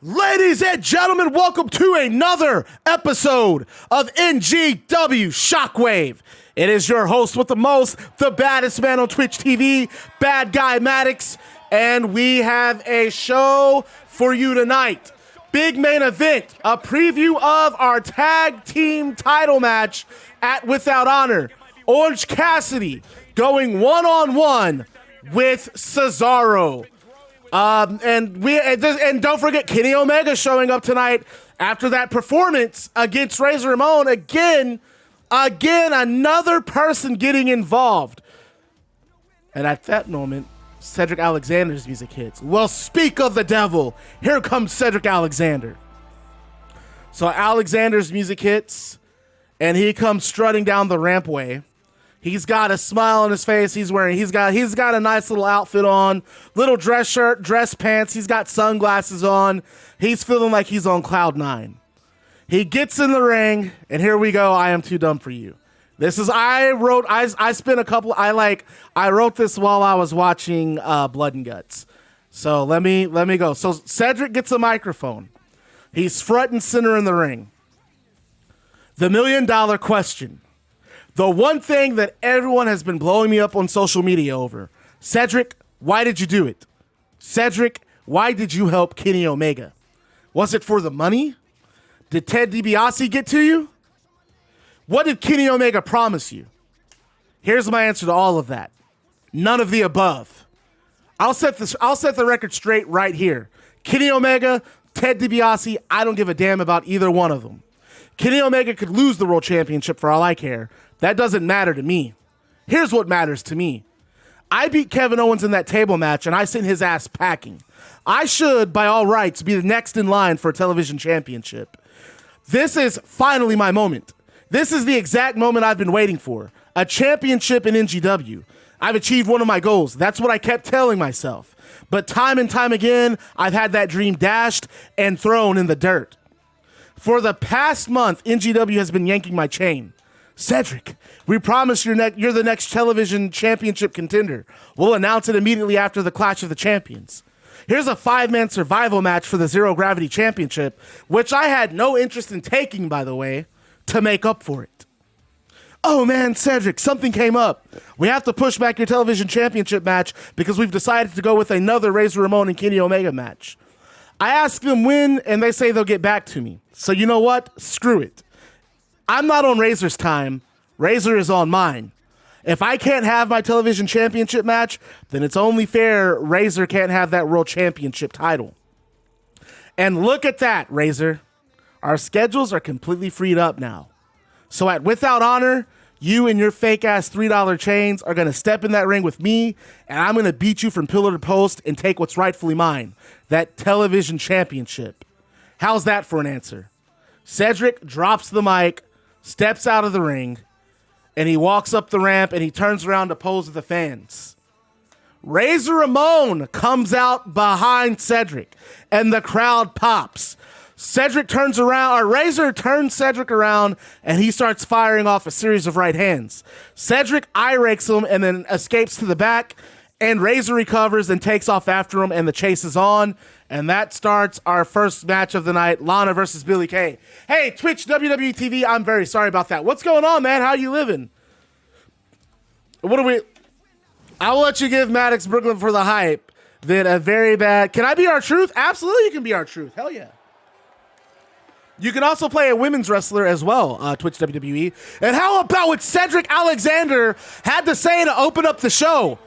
Ladies and gentlemen, welcome to another episode of NGW Shockwave. It is your host with the most, the baddest man on Twitch TV, Bad Guy Maddox, and we have a show for you tonight. Big main event, a preview of our tag team title match at Without Honor. Orange Cassidy going one-on-one with Cesaro. And don't forget Kenny Omega showing up tonight after that performance against Razor Ramon. Again, another person getting involved. And at that moment, Cedric Alexander's music hits. Well, speak of the devil. Here comes Cedric Alexander. So Alexander's music hits, and he comes strutting down the rampway. He's got a smile on his face. He's got a nice little outfit on, little dress shirt, dress pants. He's got sunglasses on. He's feeling like he's on cloud nine. He gets in the ring, and here we go. I am too dumb for you. I wrote this while I was watching Blood and Guts. So let me go. So Cedric gets a microphone. He's front and center in the ring. The $1 million question. The one thing that everyone has been blowing me up on social media over. Cedric, why did you do it? Cedric, why did you help Kenny Omega? Was it for the money? Did Ted DiBiase get to you? What did Kenny Omega promise you? Here's my answer to all of that. None of the above. I'll set the record straight right here. Kenny Omega, Ted DiBiase, I don't give a damn about either one of them. Kenny Omega could lose the World Championship for all I care. That doesn't matter to me. Here's what matters to me. I beat Kevin Owens in that table match, and I sent his ass packing. I should, by all rights, be the next in line for a television championship. This is finally my moment. This is the exact moment I've been waiting for. A championship in NGW. I've achieved one of my goals. That's what I kept telling myself. But time and time again, I've had that dream dashed and thrown in the dirt. For the past month, NGW has been yanking my chain. Cedric, we promise you're the next television championship contender. We'll announce it immediately after the Clash of the Champions. Here's a 5-man survival match for the Zero Gravity Championship, which I had no interest in taking, by the way, to make up for it. Oh man, Cedric, something came up. We have to push back your television championship match because we've decided to go with another Razor Ramon and Kenny Omega match. I ask them when, and they say they'll get back to me. So you know what? Screw it. I'm not on Razor's time. Razor is on mine. If I can't have my television championship match, then it's only fair Razor can't have that world championship title. And look at that, Razor. Our schedules are completely freed up now. So at Without Honor, you and your fake-ass $3 chains are going to step in that ring with me, and I'm going to beat you from pillar to post and take what's rightfully mine, that television championship. How's that for an answer? Cedric drops the mic, steps out of the ring, and he walks up the ramp and he turns around to pose with the fans. Razor Ramon comes out behind Cedric, and the crowd pops. Razor turns Cedric around, and he starts firing off a series of right hands. Cedric eye rakes him and then escapes to the back, and Razor recovers and takes off after him, and the chase is on. And that starts our first match of the night, Lana versus Billie Kay. Hey, Twitch, WWE TV, I'm very sorry about that. What's going on, man? How you living? I'll let you give Maddox Brooklyn for the hype. Then a very bad... Can I be our truth? Absolutely, you can be our truth. Hell yeah. You can also play a women's wrestler as well, Twitch WWE. And how about what Cedric Alexander had to say to open up the show?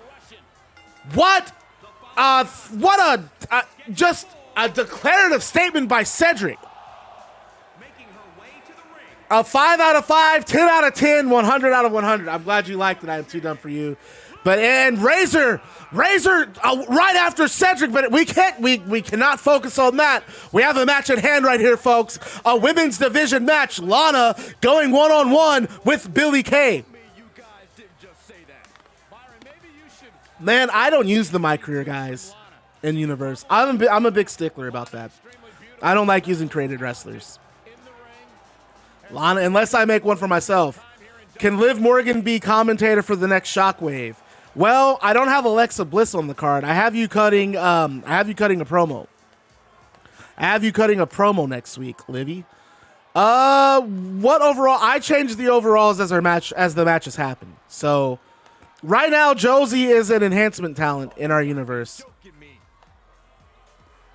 Just a declarative statement by Cedric. A 5 out of 5, 10 out of 10, 100 out of 100. I'm glad you liked it. I am too dumb for you. And Razor right after Cedric, but we cannot focus on that. We have a match at hand right here, folks. A women's division match. Lana going one-on-one with Billie Kay. Man, I don't use the My Career guys in Universe. I'm a big stickler about that. I don't like using created wrestlers. Lana, unless I make one for myself. Can Liv Morgan be commentator for the next Shockwave? Well, I don't have Alexa Bliss on the card. I have you cutting a promo. I have you cutting a promo next week, Livy. What overall? I changed the overalls as the matches happen. So right now, Josie is an enhancement talent in our universe.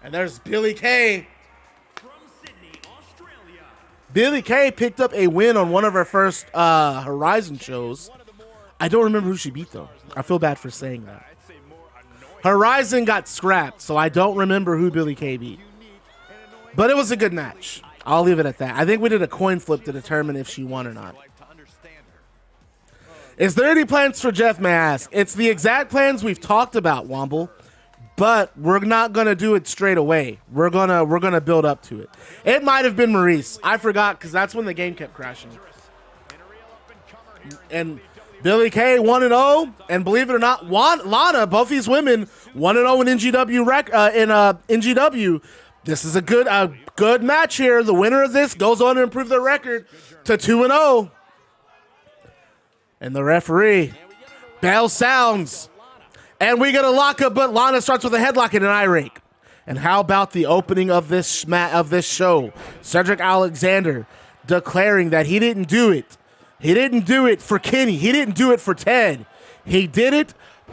And there's Billie Kay. Billie Kay picked up a win on one of her first Horizon shows. I don't remember who she beat, though. I feel bad for saying that. Horizon got scrapped, so I don't remember who Billie Kay beat. But it was a good match. I'll leave it at that. I think we did a coin flip to determine if she won or not. Is there any plans for Jeff, may I ask? It's the exact plans we've talked about, Womble. But we're not gonna do it straight away. We're gonna build up to it. It might have been Maurice. I forgot because that's when the game kept crashing. And Billie Kay 1-0, and believe it or not, Lana, both these women 1-0 in NGW. This is a good match here. The winner of this goes on to improve their record to 2-0. And the referee, bell sounds. And we get a lockup, but Lana starts with a headlock and an eye rake. And how about the opening of this show? Cedric Alexander declaring that he didn't do it. He didn't do it for Kenny. He didn't do it for Ted. He did it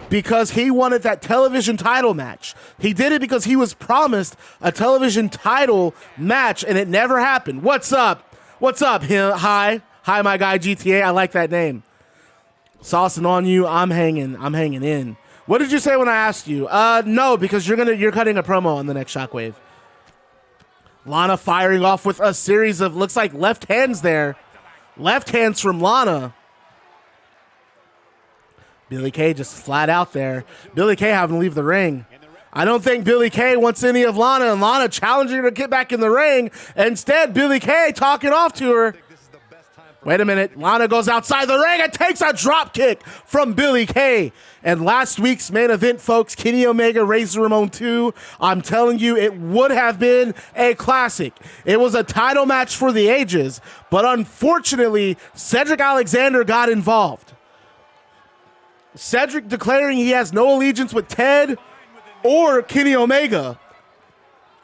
because he wanted that television title match. He did it because he was promised a television title match, and it never happened. What's up? What's up? Hi, my guy GTA. I like that name. Saucing on you. I'm hanging in. What did you say when I asked you? No, because you're cutting a promo on the next Shockwave. Lana firing off with a series of, looks like left hands there. Left hands from Lana. Billie Kay just flat out there. Billie Kay having to leave the ring. I don't think Billie Kay wants any of Lana, and Lana challenging her to get back in the ring. Instead, Billie Kay talking off to her. Wait a minute. Lana goes outside the ring and takes a drop kick from Billie Kay. And last week's main event, folks, Kenny Omega, Razor Ramon 2. I'm telling you, it would have been a classic. It was a title match for the ages, but unfortunately, Cedric Alexander got involved. Cedric declaring he has no allegiance with Ted or Kenny Omega,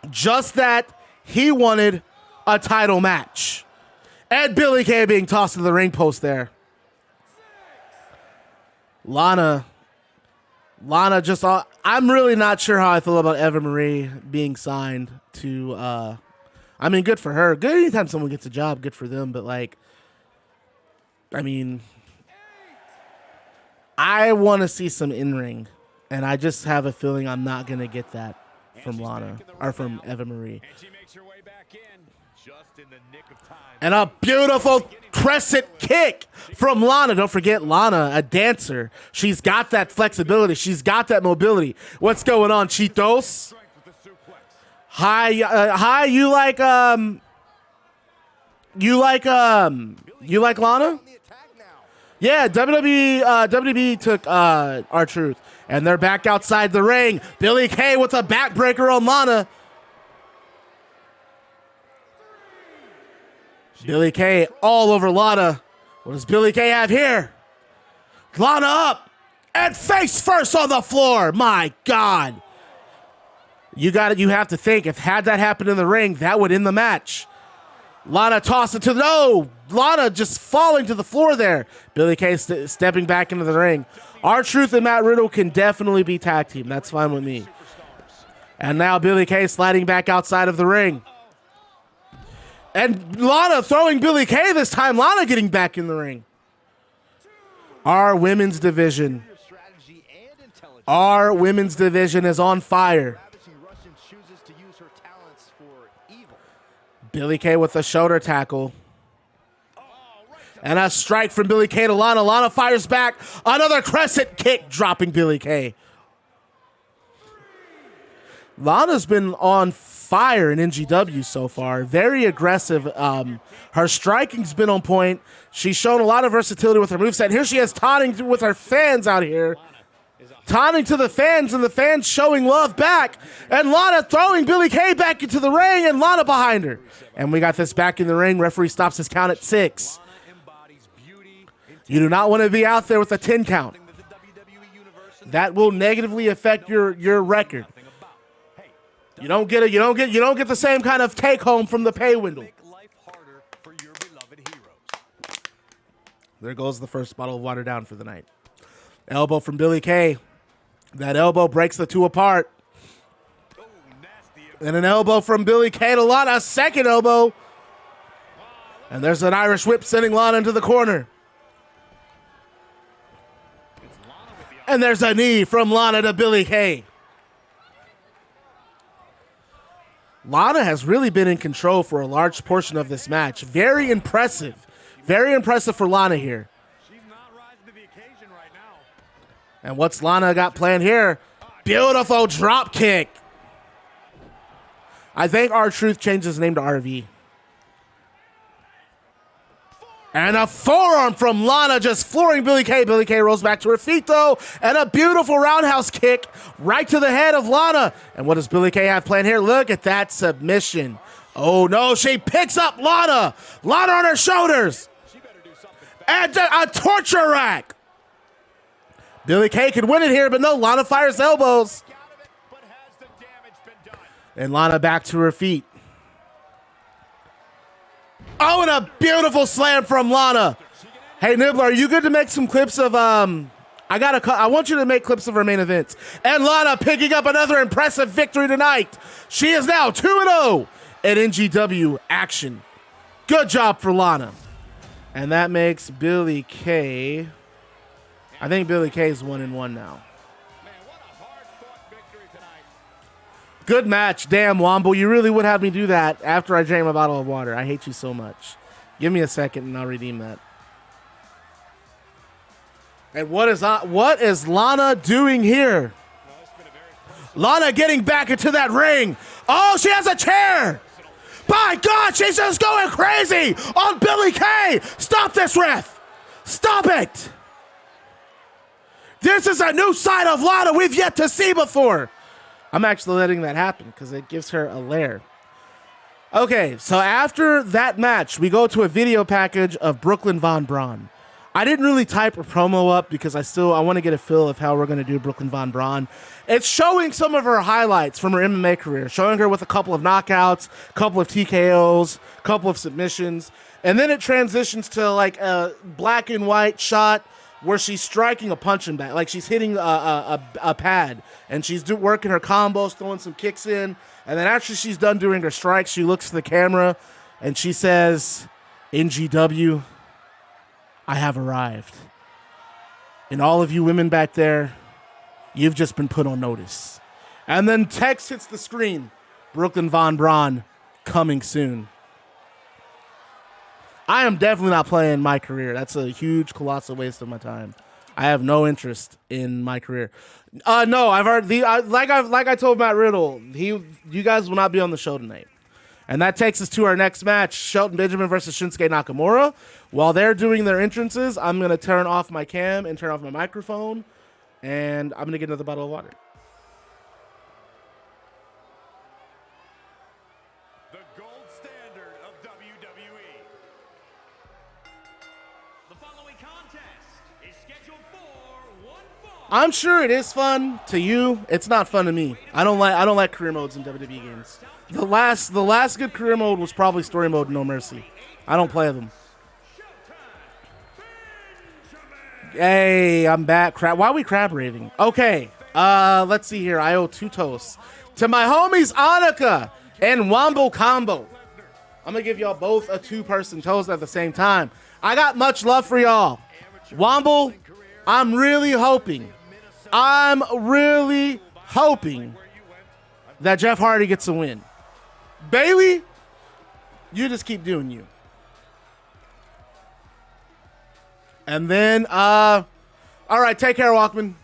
just that he wanted a title match. And Billie Kay being tossed to the ring post there. Lana just, I'm really not sure how I feel about Eva Marie being signed to, I mean, good for her. Good anytime someone gets a job, good for them. But, like, I mean, I want to see some in-ring. And I just have a feeling I'm not going to get that from Lana, or from Eva Marie. And a beautiful crescent kick from Lana. Don't forget, Lana, a dancer. She's got that flexibility. She's got that mobility. What's going on, Cheetos? Hi, you like Lana? Yeah, WWE took R-Truth. And they're back outside the ring. Billie Kay with a backbreaker on Lana. Billie Kay all over Lana. What does Billie Kay have here? Lana up and face first on the floor. My God. You have to think, if had that happened in the ring, that would end the match. Lana tossed it to Lana just falling to the floor there. Billie Kay stepping back into the ring. R-Truth and Matt Riddle can definitely be tag team. That's fine with me. And now Billie Kay sliding back outside of the ring. And Lana throwing Billie Kay this time. Lana getting back in the ring. Our women's division. Our women's division is on fire. Billie Kay with a shoulder tackle. And a strike from Billie Kay to Lana. Lana fires back. Another crescent kick dropping Billie Kay. Lana's been on fire in NGW so far. Very aggressive. Her striking's been on point. She's shown a lot of versatility with her moveset. Here she is taunting with her fans out here. Taunting to the fans, and the fans showing love back. And Lana throwing Billie Kay back into the ring, and Lana behind her. And we got this back in the ring. Referee stops his count at 6. You do not want to be out there with a 10 count. That will negatively affect your record. You don't get the same kind of take home from the pay window. There goes the first bottle of water down for the night. Elbow from Billie Kay. That elbow breaks the two apart. And an elbow from Billie Kay to Lana. A second elbow. And there's an Irish whip sending Lana into the corner. And there's a knee from Lana to Billie Kay. Lana has really been in control for a large portion of this match. Very impressive. Very impressive for Lana here. She's not rising to the occasion right now. And what's Lana got planned here? Beautiful drop kick. I think R-Truth changed his name to RV. And a forearm from Lana just flooring Billie Kay. Billie Kay rolls back to her feet, though. And a beautiful roundhouse kick right to the head of Lana. And what does Billie Kay have planned here? Look at that submission. Oh, no. She picks up Lana. Lana on her shoulders. And a torture rack. Billie Kay could win it here, but no. Lana fires elbows. And Lana back to her feet. Oh, and a beautiful slam from Lana. Hey, Nibbler, are you good to make some clips of, I want you to make clips of her main events. And Lana picking up another impressive victory tonight. She is now 2-0 at NGW action. Good job for Lana. And that makes Billie Kay, I think Billie Kay is 1-1 now. Good match. Damn, Womble, you really would have me do that after I drank my bottle of water. I hate you so much. Give me a second and I'll redeem that. And what is Lana doing here? Lana getting back into that ring. Oh, she has a chair. By God, she's just going crazy on Billie Kay. Stop this, ref. Stop it. This is a new side of Lana we've yet to see before. I'm actually letting that happen because it gives her a lair. Okay, so after that match, we go to a video package of Brooklyn Von Braun. I didn't really type a promo up because I want to get a feel of how we're going to do Brooklyn Von Braun. It's showing some of her highlights from her MMA career, showing her with a couple of knockouts, a couple of TKOs, a couple of submissions, and then it transitions to like a black and white shot where she's striking a punching bag, like she's hitting a pad, and she's working her combos, throwing some kicks in, and then after she's done doing her strikes, she looks to the camera, and she says, NGW, I have arrived. And all of you women back there, you've just been put on notice. And then text hits the screen, Brooklyn Von Braun, coming soon. I am definitely not playing my career. That's a huge, colossal waste of my time. I have no interest in my career. No, I've already like I told Matt Riddle, you guys will not be on the show tonight. And that takes us to our next match, Shelton Benjamin versus Shinsuke Nakamura. While they're doing their entrances, I'm going to turn off my cam and turn off my microphone, and I'm going to get another bottle of water. The gold standard of WWE. The following contest is scheduled for one fall. I'm sure it is fun to you. It's not fun to me. I don't like career modes in WWE games. The last good career mode was probably story mode No Mercy. I don't play them. Hey, I'm back. Why are we crab raving? Okay, let's see here. I owe 2 toasts to my homies Annika and Wombo Combo. I'm gonna give y'all both a 2-person toast at the same time. I got much love for y'all. Wombo, I'm really hoping that Jeff Hardy gets a win. Bailey, you just keep doing you. And then, all right, take care, Walkman.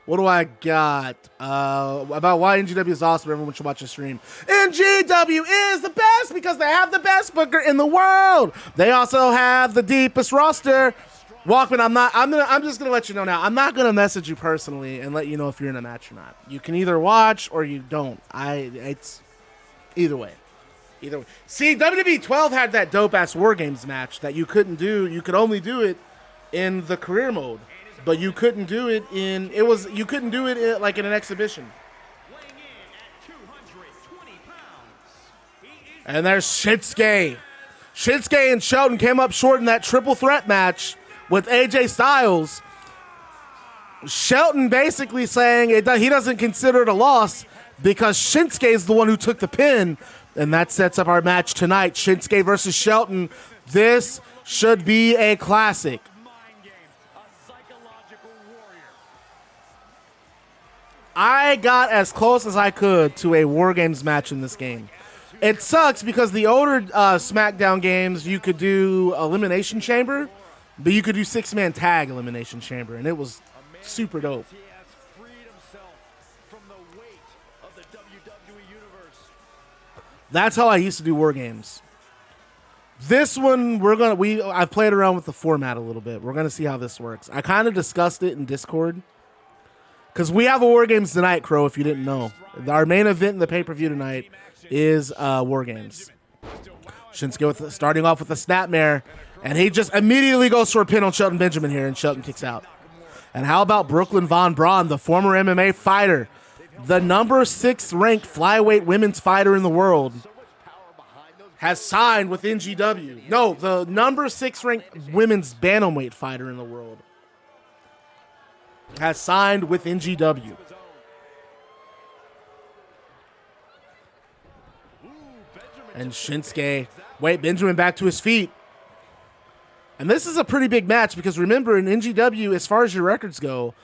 What do I got? About why NGW is awesome. Everyone should watch the stream. NGW is the best because they have the best booker in the world. They also have the deepest roster. Walkman, I'm just gonna let you know now. I'm not gonna message you personally and let you know if you're in a match or not. You can either watch or you don't. It's either way. Either way. See, WWE 12 had that dope ass War Games match that you couldn't do. You could only do it in the career mode. but you couldn't do it you couldn't do it like in an exhibition. Weighing in at 220 pounds, he is And there's Shinsuke. Shinsuke and Shelton came up short in that triple threat match with AJ Styles. Shelton basically saying he doesn't consider it a loss because Shinsuke is the one who took the pin, and that sets up our match tonight. Shinsuke versus Shelton. This should be a classic. mind game, a psychological warrior. I got as close as I could to a War Games match in this game. It sucks because the older SmackDown games, you could do Elimination Chamber, but you could do six-man tag Elimination Chamber, and it was super dope. He has freed himself from the weight of the WWE universe. That's how I used to do War Games. This one, I've played around with the format a little bit. We're going to see how this works. I kind of discussed it in Discord. Because we have a War Games tonight, Crow, if you didn't know. Our main event in the pay-per-view tonight is War Games. Shinsuke starting off with a snapmare, and he just immediately goes for a pin on Shelton Benjamin here, and Shelton kicks out. And how about Brooklyn Von Braun, the former MMA fighter, the number 6 ranked flyweight women's fighter in the world, has signed with NGW. No, the number 6 ranked women's bantamweight fighter in the world has signed with NGW. And Shinsuke, Benjamin back to his feet. And this is a pretty big match because remember, in NGW, as far as your records go,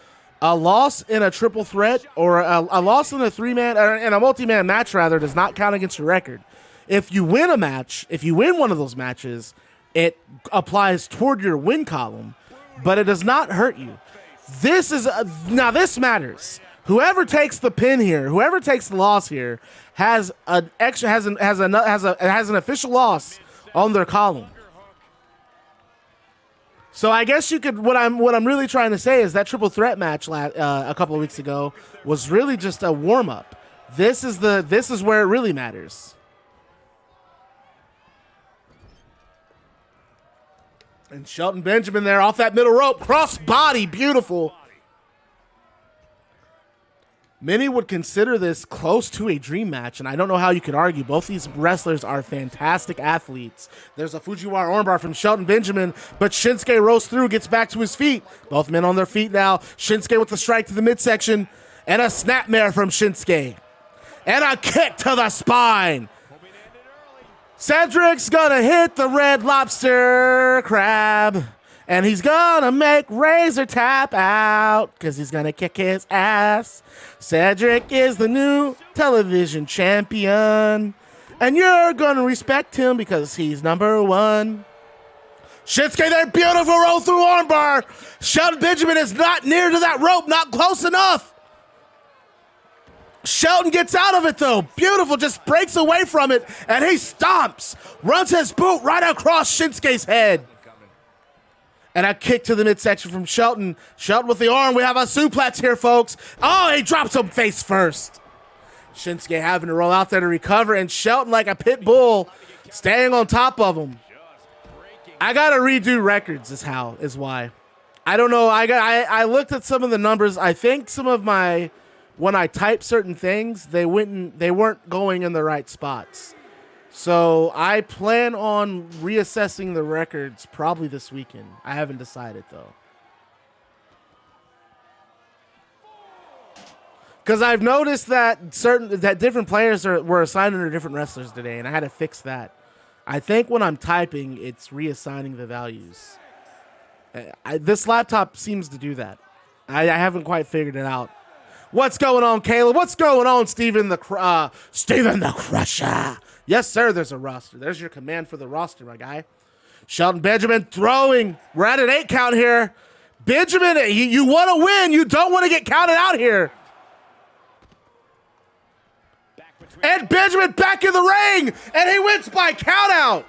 a loss in a triple threat or a loss in a three-man or in a multi-man match rather does not count against your record. If you win a match, if you win one of those matches, it applies toward your win column, but it does not hurt you. This is now this matters. Whoever takes the pin here, whoever takes the loss here, has an official loss on their column. So I guess you could. What I'm really trying to say is that triple threat match a couple of weeks ago was really just a warm up. This is where it really matters. And Shelton Benjamin there off that middle rope, cross body, beautiful. Many would consider this close to a dream match, and I don't know how you could argue. Both these wrestlers are fantastic athletes. There's a Fujiwara armbar from Shelton Benjamin, but Shinsuke rolls through, gets back to his feet. Both men on their feet now. Shinsuke with the strike to the midsection, and a snapmare from Shinsuke. And a kick to the spine. Cedric's gonna hit the Red Lobster crab, and he's gonna make Razor tap out because he's gonna kick his ass. Cedric is the new television champion, and you're gonna respect him because he's number 1. Shinsuke there, beautiful roll through armbar. Shelton Benjamin is not near to that rope, not close enough. Shelton gets out of it though. Beautiful, just breaks away from it, and he stomps, runs his boot right across Shinsuke's head. And a kick to the midsection from Shelton. Shelton with the arm. We have a suplex here, folks. Oh, he drops him face first. Shinsuke having to roll out there to recover, and Shelton like a pit bull staying on top of him. I gotta redo records is why. I don't know. I looked at some of the numbers. I think some of my when I typed certain things, they weren't going in the right spots. So I plan on reassessing the records probably this weekend. I haven't decided though. Because I've noticed that different players were assigned under different wrestlers today, and I had to fix that. I think when I'm typing, it's reassigning the values. This laptop seems to do that. I haven't quite figured it out. What's going on, Caleb? What's going on, Steven the Crusher? Yes, sir, there's a roster. There's your command for the roster, my guy. Shelton Benjamin throwing. We're at an 8 count here. Benjamin, you want to win. You don't want to get counted out here. And Benjamin back in the ring, and he wins by count out.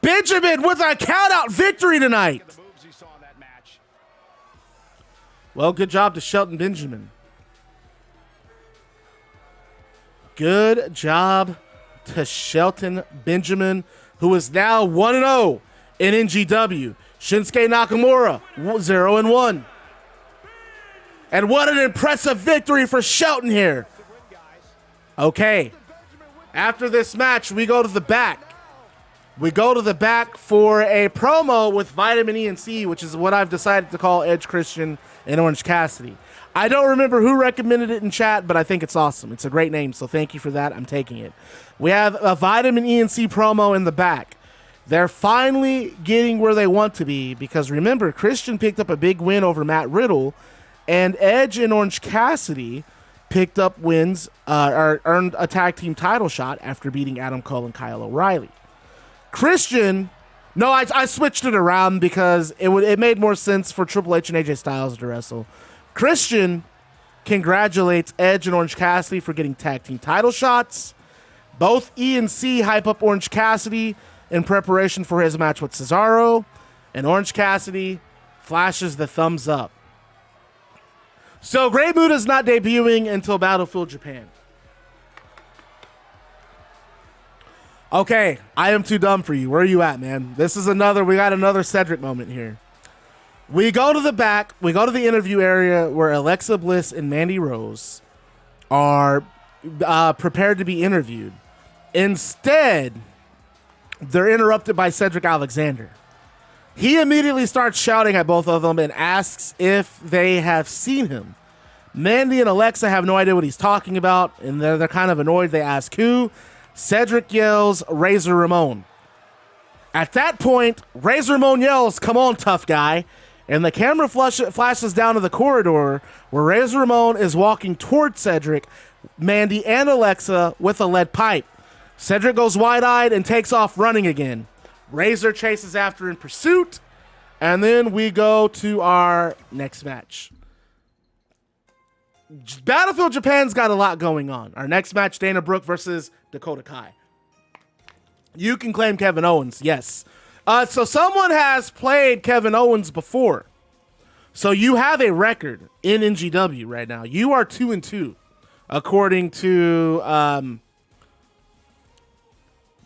Benjamin with a count out victory tonight. Well, good job to Shelton Benjamin. Good job to Shelton Benjamin, who is now 1-0 in NGW. Shinsuke Nakamura, 0-1. And what an impressive victory for Shelton here. Okay. After this match, we go to the back. We go to the back for a promo with Vitamin E and C, which is what I've decided to call Edge Christian and Orange Cassidy. I don't remember who recommended it in chat, but I think it's awesome. It's a great name, so thank you for that. I'm taking it. We have a Vitamin E and C promo in the back. They're finally getting where they want to be because remember, Christian picked up a big win over Matt Riddle, and Edge and Orange Cassidy picked up wins or earned a tag team title shot after beating Adam Cole and Kyle O'Reilly. Christian, no, I switched it around because it made more sense for Triple H and AJ Styles to wrestle. Christian congratulates Edge and Orange Cassidy for getting tag team title shots. Both E and C hype up Orange Cassidy in preparation for his match with Cesaro, and Orange Cassidy flashes the thumbs up. So Great Muta is not debuting until Battlefield Japan. Okay, I am too dumb for you. Where are you at, man? We got another Cedric moment here. We go to the back. We go to the interview area where Alexa Bliss and Mandy Rose are prepared to be interviewed. Instead, they're interrupted by Cedric Alexander. He immediately starts shouting at both of them and asks if they have seen him. Mandy and Alexa have no idea what he's talking about, and they're kind of annoyed. They ask who. Cedric yells, Razor Ramon. At that point, Razor Ramon yells, "Come on, tough guy." And the camera flashes down to the corridor where Razor Ramon is walking toward Cedric, Mandy, and Alexa with a lead pipe. Cedric goes wide-eyed and takes off running again. Razor chases after in pursuit, and then we go to our next match. Battlefield Japan's got a lot going on. Our next match, Dana Brooke versus Dakota Kai. You can claim Kevin Owens, yes. So someone has played Kevin Owens before. So you have a record in NGW right now. You are 2-2, according to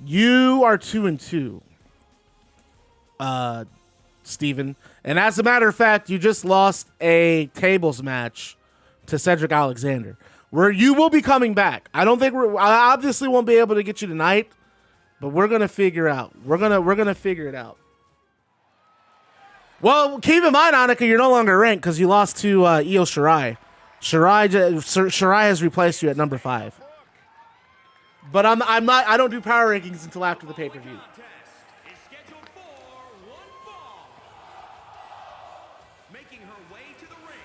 you are 2-2, Steven. And as a matter of fact, you just lost a tables match to Cedric Alexander, where you will be coming back. I obviously won't be able to get you tonight, but we're gonna figure out. We're gonna figure it out. Well, keep in mind, Annika, you're no longer ranked because you lost to Io Shirai. Shirai has replaced you at number 5. But I don't do power rankings until after the pay-per-view.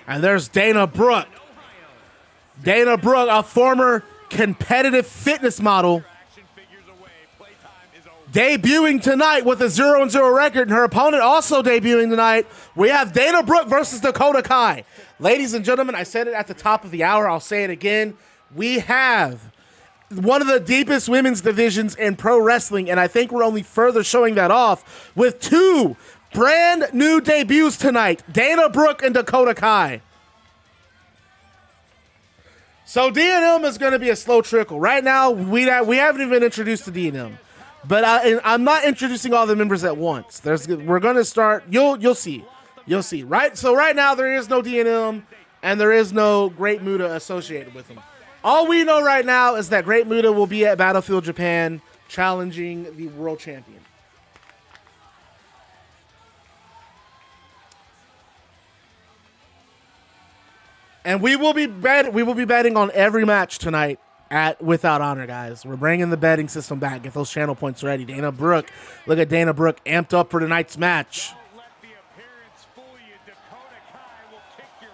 And there's Dana Brooke. Dana Brooke, a former competitive fitness model, debuting tonight with a 0-0 record, and her opponent also debuting tonight. We have Dana Brooke versus Dakota Kai. Ladies and gentlemen, I said it at the top of the hour. I'll say it again. We have one of the deepest women's divisions in pro wrestling, and I think we're only further showing that off with 2 brand new debuts tonight, Dana Brooke and Dakota Kai. So D&M is going to be a slow trickle. Right now, we haven't even introduced the D&M. But I'm not introducing all the members at once. We're going to start. You'll see. You'll see. Right? So right now, there is no D&M, and there is no Great Muta associated with them. All we know right now is that Great Muta will be at Battlefield Japan challenging the world champion. And we will be betting on every match tonight at Without Honor, guys. We're bringing the betting system back. Get those channel points ready. Dana Brooke, look at Dana Brooke amped up for tonight's match.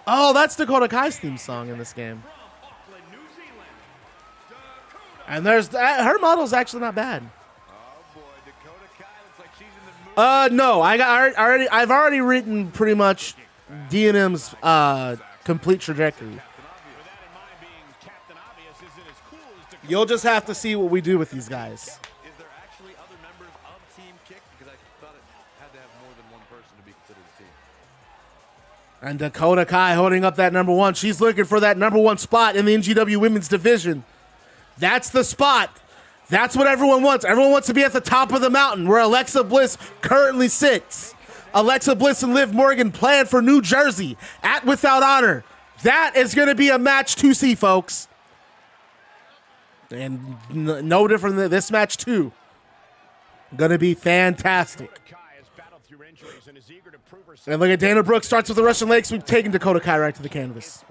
Oh, that's Dakota Kai's theme song in this game. And there's her model's actually not bad. No, I've already written pretty much D&M's complete trajectory. You'll just have to see what we do with these guys. Is there actually other members of Team Kick? Because I thought it had to have more than one person to be considered a team. And Dakota Kai holding up that number 1. She's looking for that number 1 spot in the NGW women's division. That's the spot. That's what everyone wants. Everyone wants to be at the top of the mountain where Alexa Bliss currently sits. Alexa Bliss and Liv Morgan planned for New Jersey at Without Honor. That is going to be a match to see, folks. And no different than this match, too. Going to be fantastic. And look at Dana Brooke starts with the Russian leg sweep, taking Dakota Kai right to the canvas.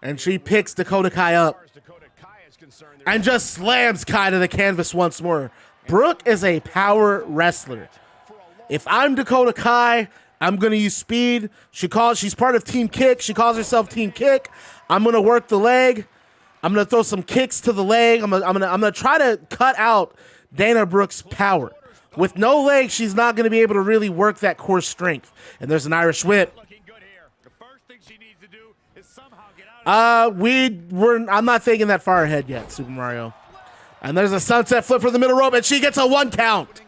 And she picks Dakota Kai up and just slams Kai to the canvas once more. Brooke is a power wrestler. If I'm Dakota Kai, I'm going to use speed. She's part of Team Kick. She calls herself Team Kick. I'm going to work the leg. I'm going to throw some kicks to the leg. I'm going to try to cut out Dana Brooke's power. With no legs, she's not going to be able to really work that core strength. And there's an Irish whip. I'm not thinking that far ahead yet, Super Mario. And there's a sunset flip for the middle rope, and she gets a 1 count.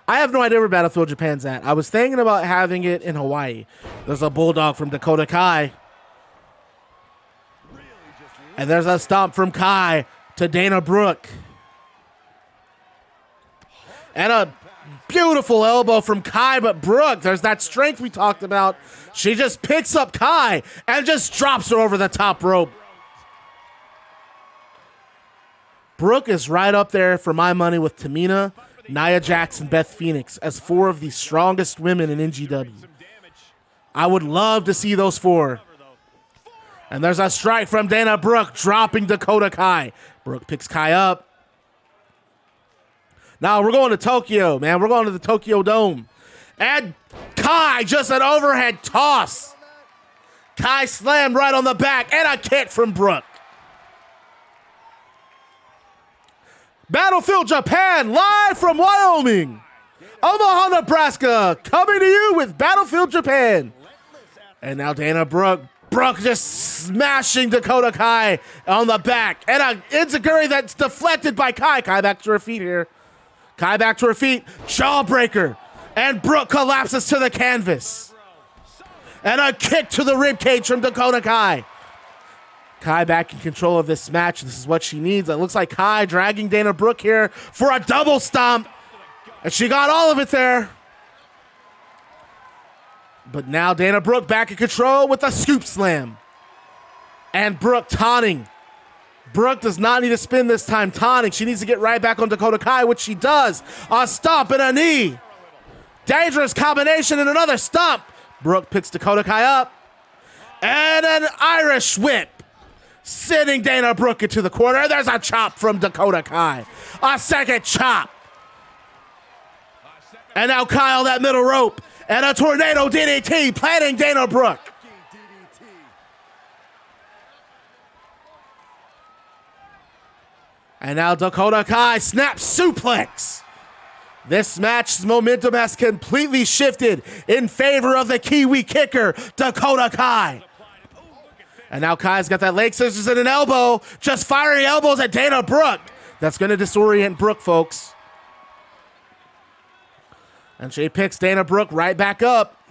I have no idea where Battlefield Japan's at. I was thinking about having it in Hawaii. There's a bulldog from Dakota Kai. And there's a stomp from Kai to Dana Brooke. And a beautiful elbow from Kai, but Brooke, there's that strength we talked about. She just picks up Kai and just drops her over the top rope. Brooke is right up there for my money with Tamina, Nia Jax, and Beth Phoenix as 4 of the strongest women in NGW. I would love to see those 4. And there's a strike from Dana Brooke, dropping Dakota Kai. Brooke picks Kai up. Now we're going to Tokyo, man. We're going to the Tokyo Dome. And Kai, just an overhead toss. Kai slammed right on the back, and a kick from Brooke. Battlefield Japan, live from Wyoming. Omaha, Nebraska, coming to you with Battlefield Japan. And now Dana Brooke. Brooke just smashing Dakota Kai on the back. And an enziguri that's deflected by Kai. Kai back to her feet here. Kai back to her feet. Jawbreaker. And Brooke collapses to the canvas. And a kick to the ribcage from Dakota Kai. Kai back in control of this match. This is what she needs. It looks like Kai dragging Dana Brooke here for a double stomp. And she got all of it there. But now Dana Brooke back in control with a scoop slam. And Brooke taunting. Brooke does not need to spin this time, taunting. She needs to get right back on Dakota Kai, which she does. A stomp and a knee. Dangerous combination and another stomp. Brooke picks Dakota Kai up. And an Irish whip. Sending Dana Brooke into the corner. There's a chop from Dakota Kai. A second chop. And now Kyle that middle rope. And a tornado DDT planting Dana Brooke. And now Dakota Kai snaps suplex. This match's momentum has completely shifted in favor of the Kiwi kicker, Dakota Kai. And now Kai's got that leg scissors and an elbow, just firing elbows at Dana Brooke. That's going to disorient Brooke, folks. And she picks Dana Brooke right back up.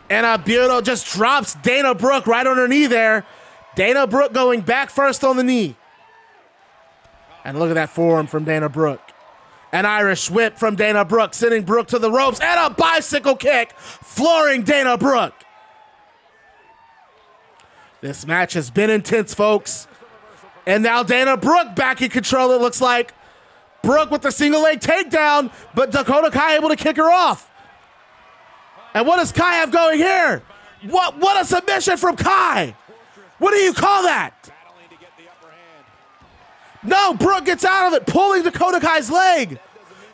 And a beautiful just drops Dana Brooke right on her knee there. Dana Brooke going back first on the knee. And look at that forearm from Dana Brooke. An Irish whip from Dana Brooke, sending Brooke to the ropes. And a bicycle kick, flooring Dana Brooke. This match has been intense, folks. And now Dana Brooke back in control, it looks like. Brooke with the single leg takedown, but Dakota Kai able to kick her off. And what does Kai have going here? What a submission from Kai. What do you call that? No, Brooke gets out of it, pulling Dakota Kai's leg.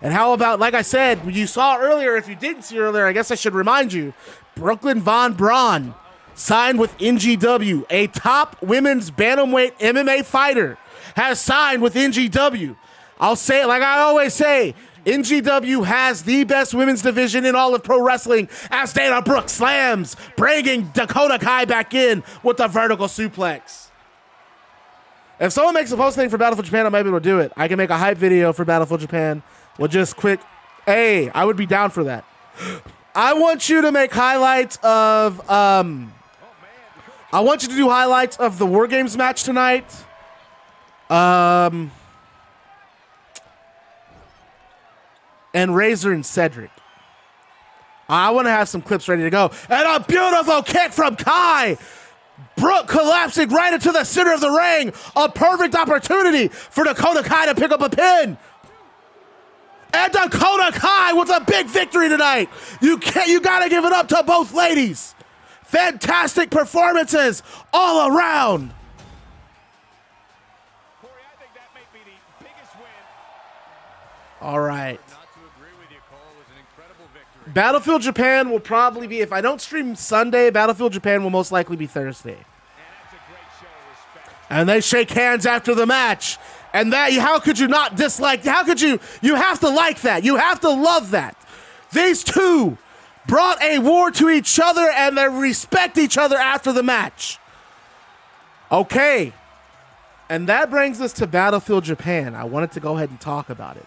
And how about, like I said, you saw earlier, if you didn't see earlier, I guess I should remind you, Brooklyn Von Braun signed with NGW, a top women's bantamweight MMA fighter, has signed with NGW. I'll say it like I always say, NGW has the best women's division in all of pro wrestling as Dana Brooke slams, bringing Dakota Kai back in with the vertical suplex. If someone makes a post thing for Battlefield Japan, I might be able to do it. I can make a hype video for Battlefield Japan with just quick, hey, I would be down for that. I want you to make highlights of, I want you to do highlights of the War Games match tonight. and Razor and Cedric. I want to have some clips ready to go. And a beautiful kick from Kai. Brooke collapsing right into the center of the ring. A perfect opportunity for Dakota Kai to pick up a pin. And Dakota Kai with a big victory tonight. You got to give it up to both ladies. Fantastic performances all around. Corey, I think that may be the biggest win. All right. Not to agree with you, Cole. It was an incredible victory. Battlefield Japan will probably be, if I don't stream Sunday, Battlefield Japan will most likely be Thursday. And that's a great show of respect. And they shake hands after the match. And that, how could you not dislike, how could you have to like that. You have to love that. These two brought a war to each other and they respect each other after the match. Okay. And that brings us to Battlefield Japan. I wanted to go ahead and talk about it.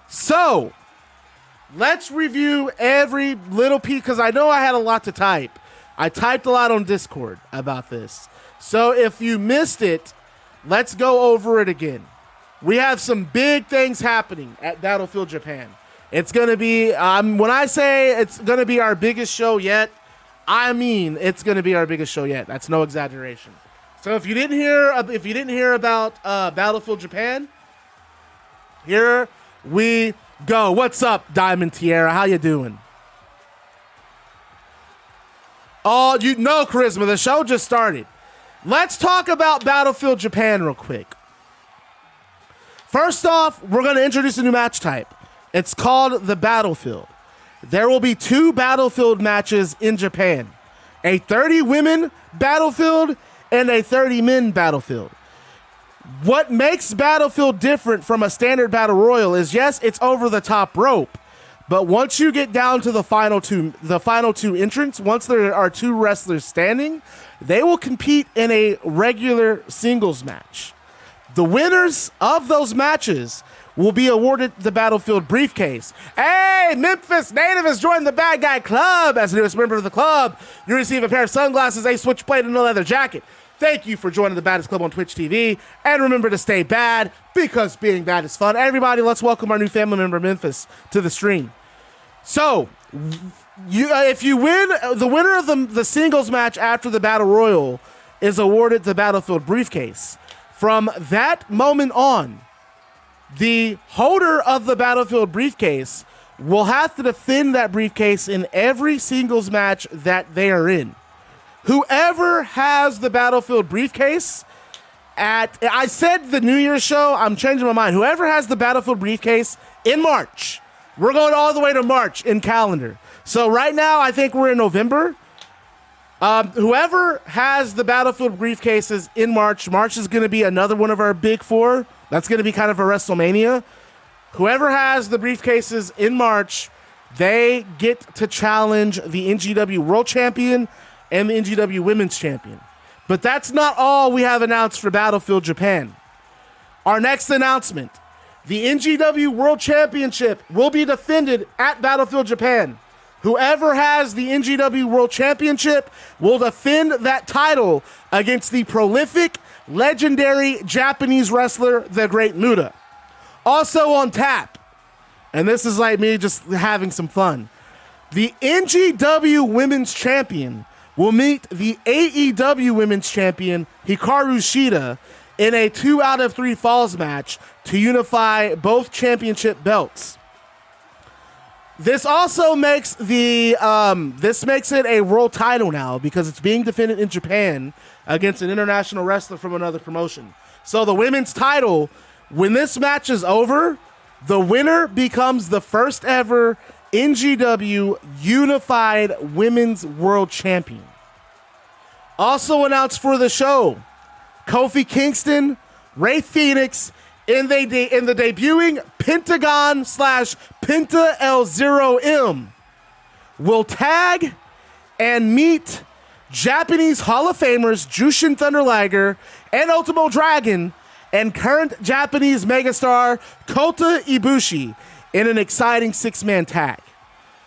So, let's review every little piece, because I know I had a lot to type. I typed a lot on Discord about this. So if you missed it, let's go over it again. We have some big things happening at Battlefield Japan. It's going to be, when I say it's going to be our biggest show yet, I mean it's going to be our biggest show yet. That's no exaggeration. So if you didn't hear about Battlefield Japan, here we go. What's up, Diamond Tierra? How you doing? Oh, you know, Charisma, the show just started. Let's talk about Battlefield Japan real quick. First off, we're going to introduce a new match type. It's called the Battlefield. There will be 2 Battlefield matches in Japan. A 30 women Battlefield and a 30 men Battlefield. What makes Battlefield different from a standard Battle Royal is, yes, it's over the top rope. But once you get down to the final two entrants, once there are 2 wrestlers standing, they will compete in a regular singles match. The winners of those matches will be awarded the Battlefield briefcase. Hey, Memphis native has joined the Bad Guy Club. As the newest member of the club, you receive a pair of sunglasses, a switchblade, and a leather jacket. Thank you for joining the Baddest Club on Twitch TV. And remember to stay bad, because being bad is fun. Everybody, let's welcome our new family member, Memphis, to the stream. So, if you win, the winner of the singles match after the Battle Royal is awarded the Battlefield briefcase. From that moment on, the holder of the Battlefield briefcase will have to defend that briefcase in every singles match that they are in. Whoever has the Battlefield briefcase I said the New Year's show, I'm changing my mind. Whoever has the Battlefield briefcase in March, we're going all the way to March in calendar. So right now, I think we're in November. Whoever has the Battlefield briefcases in March is going to be another one of our big 4. That's going to be kind of a WrestleMania. Whoever has the briefcases in March, they get to challenge the NGW World Champion and the NGW Women's Champion. But that's not all we have announced for Battlefield Japan. Our next announcement, the NGW World Championship will be defended at Battlefield Japan. Whoever has the NGW World Championship will defend that title against the prolific, legendary Japanese wrestler, the Great Muta. Also on tap, and this is like me just having some fun, the NGW Women's Champion will meet the AEW Women's Champion, Hikaru Shida, in a 2 out of 3 falls match to unify both championship belts. This also makes it a world title now, because it's being defended in Japan against an international wrestler from another promotion. So the women's title, when this match is over, the winner becomes the first ever NGW Unified Women's World Champion. Also announced for the show, Kofi Kingston, Ray Phoenix, in the debuting Pentagon / Penta L0M will tag and meet Japanese Hall of Famers Jushin Thunder Liger and Ultimo Dragon and current Japanese megastar Kota Ibushi in an exciting 6-man tag.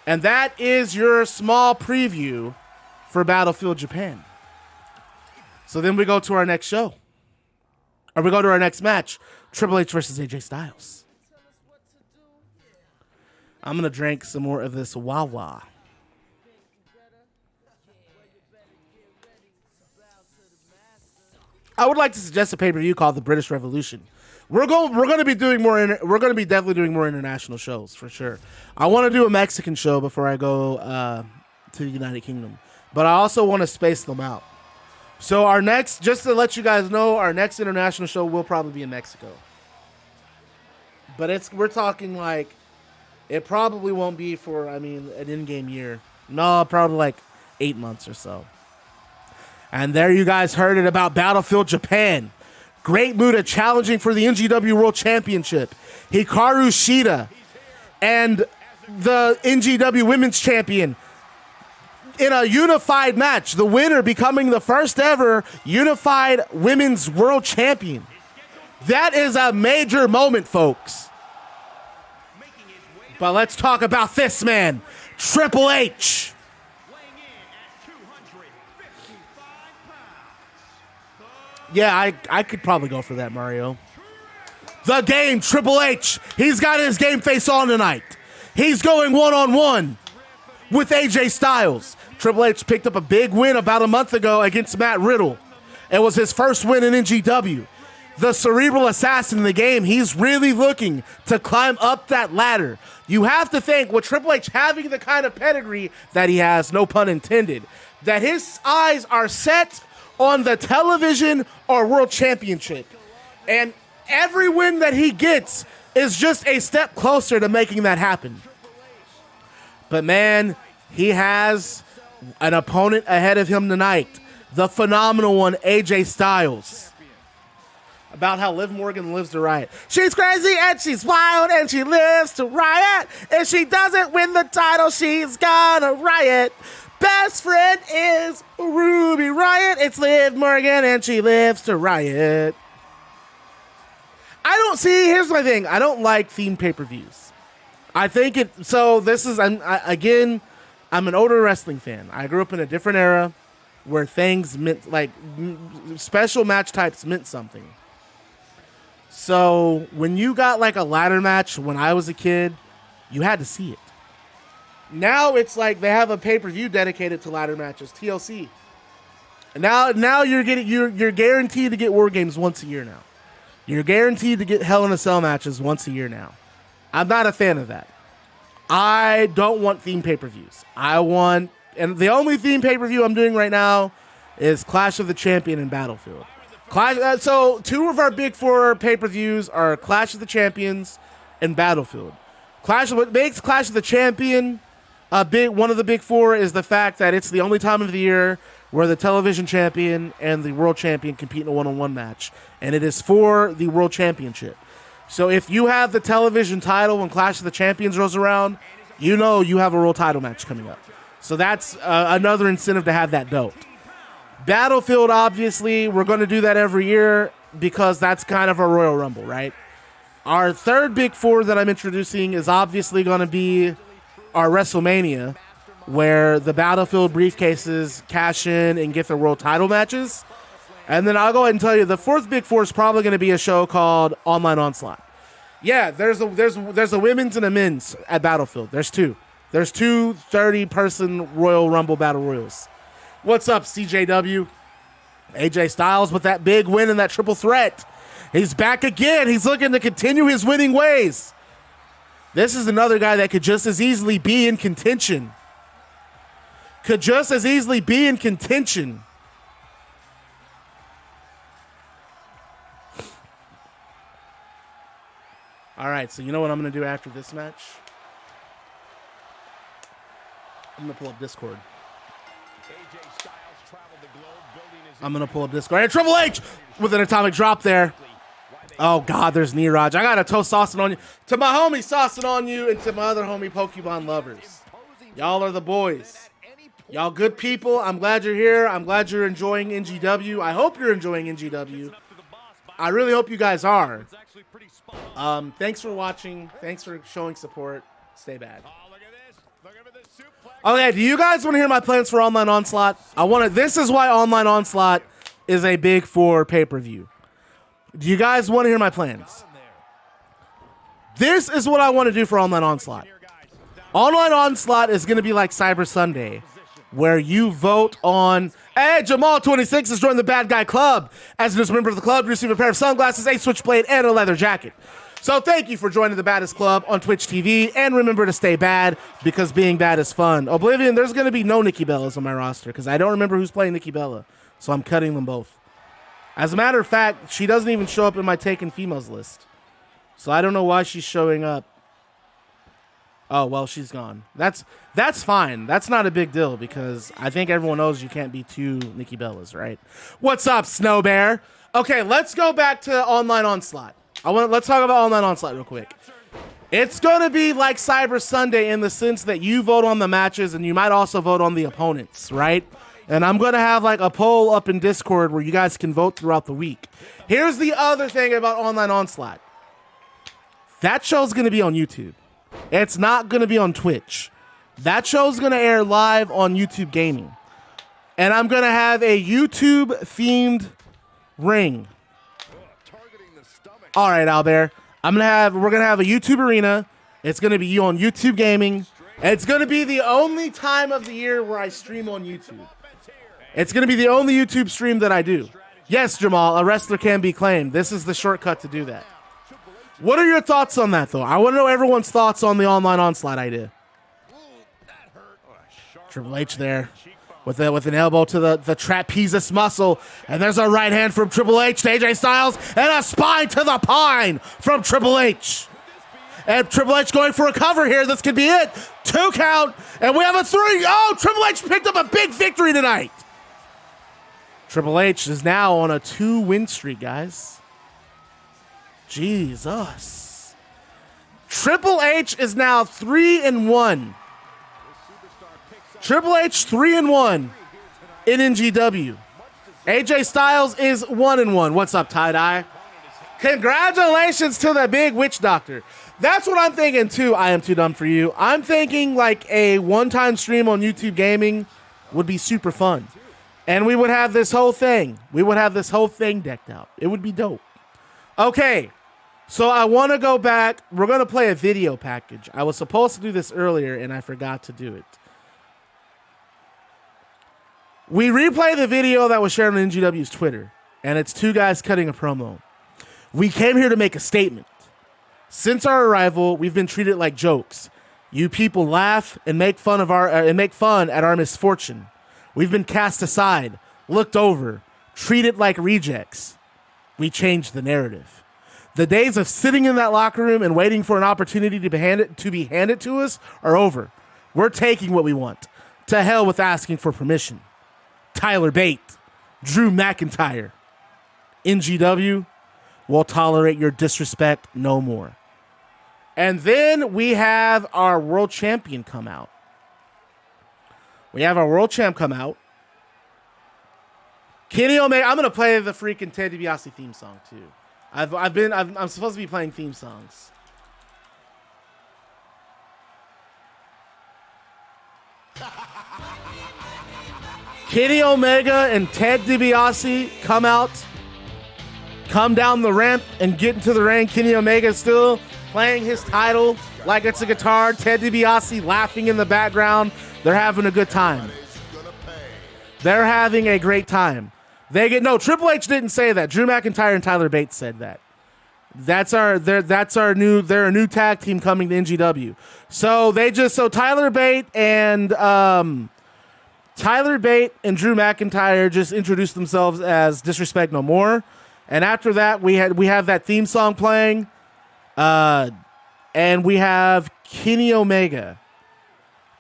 And that is your small preview for Battlefield Japan. So then we go to our next show. Or we go to our next match. Triple H versus AJ Styles. I'm going to drink some more of this Wawa. I would like to suggest a pay-per-view called the British Revolution. We're going to be doing more. We're going to be definitely doing more international shows for sure. I want to do a Mexican show before I go to the United Kingdom, but I also want to space them out. So our next, just to let you guys know, our next international show will probably be in Mexico. But we're talking like, it probably won't be for, an in-game year. No, probably like 8 months or so. And there you guys heard it about Battlefield Japan. Great Muta challenging for the NGW World Championship. Hikaru Shida and the NGW Women's Champion in a unified match. The winner becoming the first ever unified Women's World Champion. That is a major moment, folks. But let's talk about this man, Triple H. Yeah, I could probably go for that, Mario. The Game, Triple H. He's got his game face on tonight. He's going one-on-one with AJ Styles. Triple H picked up a big win about a month ago against Matt Riddle. It was his first win in NGW. The cerebral assassin in the Game, he's really looking to climb up that ladder. You have to think, with Triple H having the kind of pedigree that he has, no pun intended, that his eyes are set on the television or world championship. And every win that he gets is just a step closer to making that happen. But man, he has an opponent ahead of him tonight. The phenomenal one, AJ Styles. About how Liv Morgan lives to riot. She's crazy and she's wild and she lives to riot. If she doesn't win the title, she's gonna riot. Best friend is Ruby Riot. It's Liv Morgan and she lives to riot. Here's my thing. I don't like themed pay-per-views. I think I'm an older wrestling fan. I grew up in a different era where things meant, like, special match types meant something. So when you got like a ladder match when I was a kid, you had to see it. Now it's like they have a pay-per-view dedicated to ladder matches, TLC. And now you're guaranteed to get War Games once a year now. You're guaranteed to get Hell in a Cell matches once a year now. I'm not a fan of that. I don't want themed pay-per-views. And the only themed pay-per-view I'm doing right now is Clash of the Champion and Battlefield. So 2 of our big 4 pay-per-views are Clash of the Champions and Battlefield. What makes Clash of the Champion one of the big 4 is the fact that it's the only time of the year where the television champion and the world champion compete in a one-on-one match, and it is for the world championship. So if you have the television title when Clash of the Champions rolls around, you know you have a world title match coming up. So that's another incentive to have that belt. Battlefield, obviously, we're going to do that every year because that's kind of a Royal Rumble, right? Our third big 4 that I'm introducing is obviously going to be our WrestleMania, where the Battlefield briefcases cash in and get their world title matches. And then I'll go ahead and tell you, the 4th big 4 is probably going to be a show called Online Onslaught. Yeah, there's a women's and a men's at Battlefield. There's 2. There's 2 30-person Royal Rumble Battle Royals. What's up, CJW? AJ Styles with that big win in that triple threat. He's back again. He's looking to continue his winning ways. This is another guy that could just as easily be in contention. All right, so you know what I'm going to do after this match? I'm going to pull up Discord. And Triple H with an atomic drop there. Oh, God, there's Niraj. I got to toast saucing on you. To my homie saucing on you and to my other homie Pokemon lovers. Y'all are the boys. Y'all good people. I'm glad you're here. I'm glad you're enjoying NGW. I hope you're enjoying NGW. I really hope you guys are. Thanks for watching. Thanks for showing support. Stay bad. Okay, do you guys want to hear my plans for Online Onslaught? This is why Online Onslaught is a big 4 pay-per-view. Do you guys want to hear my plans? This is what I want to do for Online Onslaught. Online Onslaught is going to be like Cyber Sunday, where you vote on. Hey, Jamal26 has joined the Bad Guy Club. As a member of the club, you receive a pair of sunglasses, a switchblade, and a leather jacket. So thank you for joining the Baddest Club on Twitch TV, and remember to stay bad, because being bad is fun. Oblivion, there's going to be no Nikki Bellas on my roster, because I don't remember who's playing Nikki Bella, so I'm cutting them both. As a matter of fact, she doesn't even show up in my Taken Females list, so I don't know why she's showing up. Oh, well, she's gone. That's fine. That's not a big deal, because I think everyone knows you can't be two Nikki Bellas, right? What's up, Snow Bear? Okay, let's go back to Online Onslaught. Let's talk about Online Onslaught real quick. It's going to be like Cyber Sunday in the sense that you vote on the matches and you might also vote on the opponents, right? And I'm going to have like a poll up in Discord where you guys can vote throughout the week. Here's the other thing about Online Onslaught. That show's going to be on YouTube. It's not going to be on Twitch. That show's going to air live on YouTube Gaming. And I'm going to have a YouTube-themed ring. All right, Albert. We're going to have a YouTube arena. It's going to be on YouTube Gaming. It's going to be the only time of the year where I stream on YouTube. It's going to be the only YouTube stream that I do. Yes, Jamal, a wrestler can be claimed. This is the shortcut to do that. What are your thoughts on that, though? I want to know everyone's thoughts on the Online Onslaught idea. Triple H there with an elbow to the trapezius muscle. And there's a right hand from Triple H to AJ Styles. And a spine to the pine from Triple H. And Triple H going for a cover here. This could be it. 2 count. And we have a 3. Oh, Triple H picked up a big victory tonight. Triple H is now on a 2-win streak, guys. Jesus. Triple H is now 3-1. Triple H 3-1 in NGW. AJ Styles is 1-1. What's up, Tie-Dye? Congratulations to the big witch doctor. That's what I'm thinking too. I am too dumb for you. I'm thinking like a one-time stream on YouTube Gaming would be super fun. And we would have this whole thing. We would have this whole thing decked out. It would be dope. Okay. So I want to go back. We're going to play a video package. I was supposed to do this earlier and I forgot to do it. We replay the video that was shared on NGW's Twitter, and it's 2 guys cutting a promo. We came here to make a statement. Since our arrival, we've been treated like jokes. You people laugh and make fun at our misfortune. We've been cast aside, looked over, treated like rejects. We changed the narrative. The days of sitting in that locker room and waiting for an opportunity to be handed to us are over. We're taking what we want. To hell with asking for permission. Tyler Bate, Drew McIntyre. NGW will tolerate your disrespect no more. And then we have our world champion come out. Kenny Omega. I'm gonna play the freaking Ted DiBiase theme song too. I'm supposed to be playing theme songs. Kenny Omega and Ted DiBiase come down the ramp and get into the ring. Kenny Omega is still playing his title like it's a guitar. Ted DiBiase laughing in the background. They're having a good time. They're having a great time. Triple H didn't say that. Drew McIntyre and Tyler Bate said that. They're a new tag team coming to NGW. So Tyler Bate and Drew McIntyre just introduced themselves as Disrespect No More. And after that, we have that theme song playing. And we have Kenny Omega.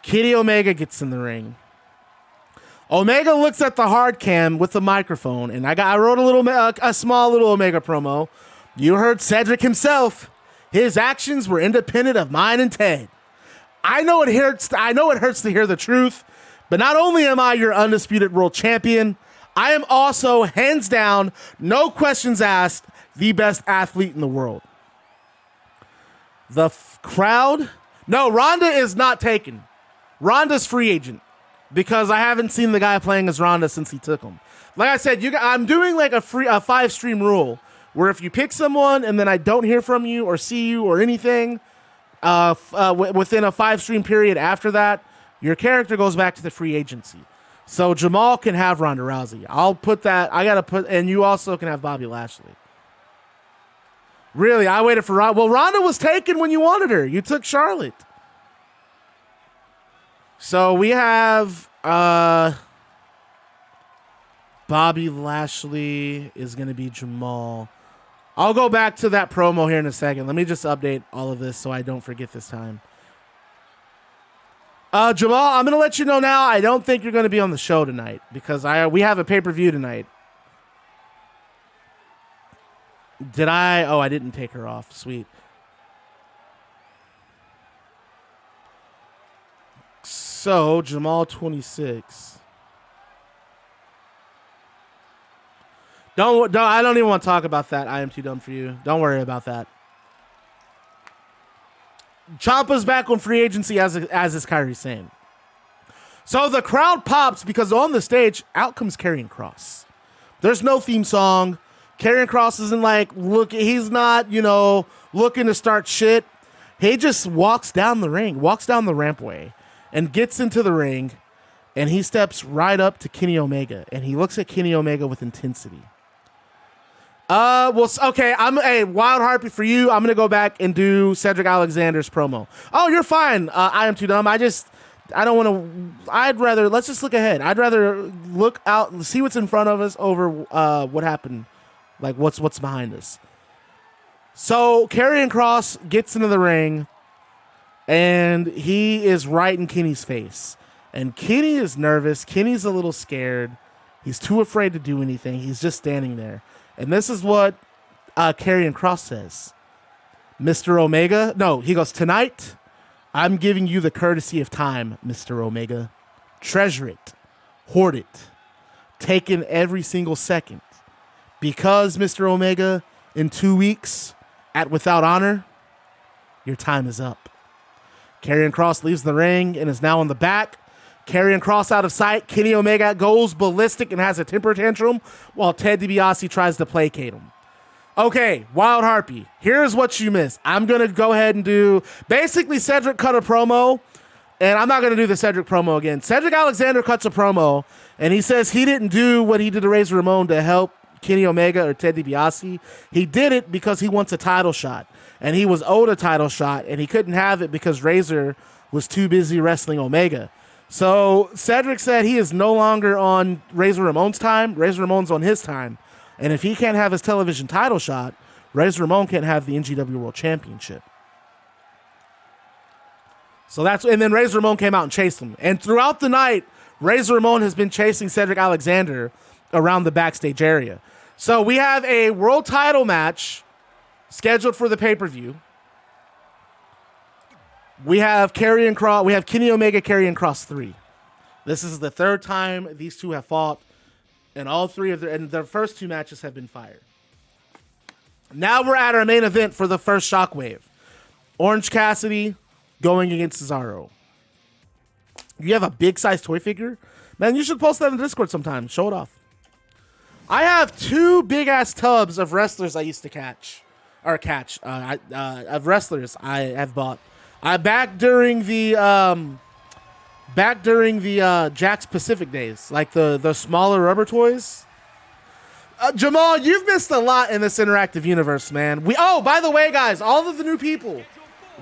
Kenny Omega gets in the ring. Omega looks at the hard cam with the microphone, and I wrote a small little Omega promo. You heard Cedric himself. His actions were independent of mine and Ted. I know it hurts to hear the truth, but not only am I your undisputed world champion, I am also, hands down, no questions asked, the best athlete in the world. The crowd? No, Ronda is not taken. Ronda's free agent because I haven't seen the guy playing as Ronda since he took him. Like I said, I'm doing like a 5-stream rule where if you pick someone and then I don't hear from you or see you or anything, within a 5-stream period after that, your character goes back to the free agency. So Jamal can have Ronda Rousey. I'll put that. I gotta put, and you also can have Bobby Lashley. Really, I waited for Ronda. Well, Ronda was taken when you wanted her. You took Charlotte. So we have Bobby Lashley is going to be Jamal. I'll go back to that promo here in a second. Let me just update all of this so I don't forget this time. Jamal, I'm going to let you know now. I don't think you're going to be on the show tonight because we have a pay-per-view tonight. Did I? Oh, I didn't take her off. Sweet. So, Jamal 26. I don't even want to talk about that. I am too dumb for you. Don't worry about that. Ciampa's back on free agency as is Kyrie Sane. So the crowd pops because on the stage, out comes Karrion Kross. There's no theme song. Karrion Kross isn't like, he's not, looking to start shit. He just walks down the rampway and gets into the ring, and he steps right up to Kenny Omega, and he looks at Kenny Omega with intensity. Okay, Wild Harpy for you. I'm going to go back and do Cedric Alexander's promo. Oh, you're fine. I am too dumb. I don't want to, let's just look ahead. I'd rather look out and see what's in front of us over what happened, like what's behind us. So Karrion Kross gets into the ring, and he is right in Kenny's face. And Kenny is nervous. Kenny's a little scared. He's too afraid to do anything. He's just standing there. And this is what Karrion Kross says. Mr. Omega. No, he goes, tonight, I'm giving you the courtesy of time, Mr. Omega. Treasure it. Hoard it. Take in every single second. Because, Mr. Omega, in 2 weeks, at Without Honor, your time is up. Karrion Kross leaves the ring and is now on the back. Karrion Kross out of sight. Kenny Omega goes ballistic and has a temper tantrum while Ted DiBiase tries to placate him. Okay, Wild Harpy, here's what you missed. I'm going to go ahead and do... Basically, Cedric cut a promo, and I'm not going to do the Cedric promo again. Cedric Alexander cuts a promo, and he says he didn't do what he did to Razor Ramon to help Kenny Omega or Ted DiBiase. He did it because he wants a title shot, and he was owed a title shot, and he couldn't have it because Razor was too busy wrestling Omega. So Cedric said he is no longer on Razor Ramon's time. Razor Ramon's on his time. And if he can't have his television title shot, Razor Ramon can't have the NGW World Championship. And then Razor Ramon came out and chased him. And throughout the night, Razor Ramon has been chasing Cedric Alexander around the backstage area. So we have a world title match scheduled for the pay-per-view. We have Kenny Omega, Karrion Kross 3. This is the third time these two have fought, and all three of their first two matches have been fire. Now we're at our main event for the first Shockwave. Orange Cassidy going against Cesaro. You have a big size toy figure? Man, you should post that in Discord sometime. Show it off. I have 2 big ass tubs of wrestlers I used to catch. Of wrestlers I have bought. Back during the Jakks Pacific days, like the smaller rubber toys. Jamal, you've missed a lot in this interactive universe, man. By the way, guys, all of the new people,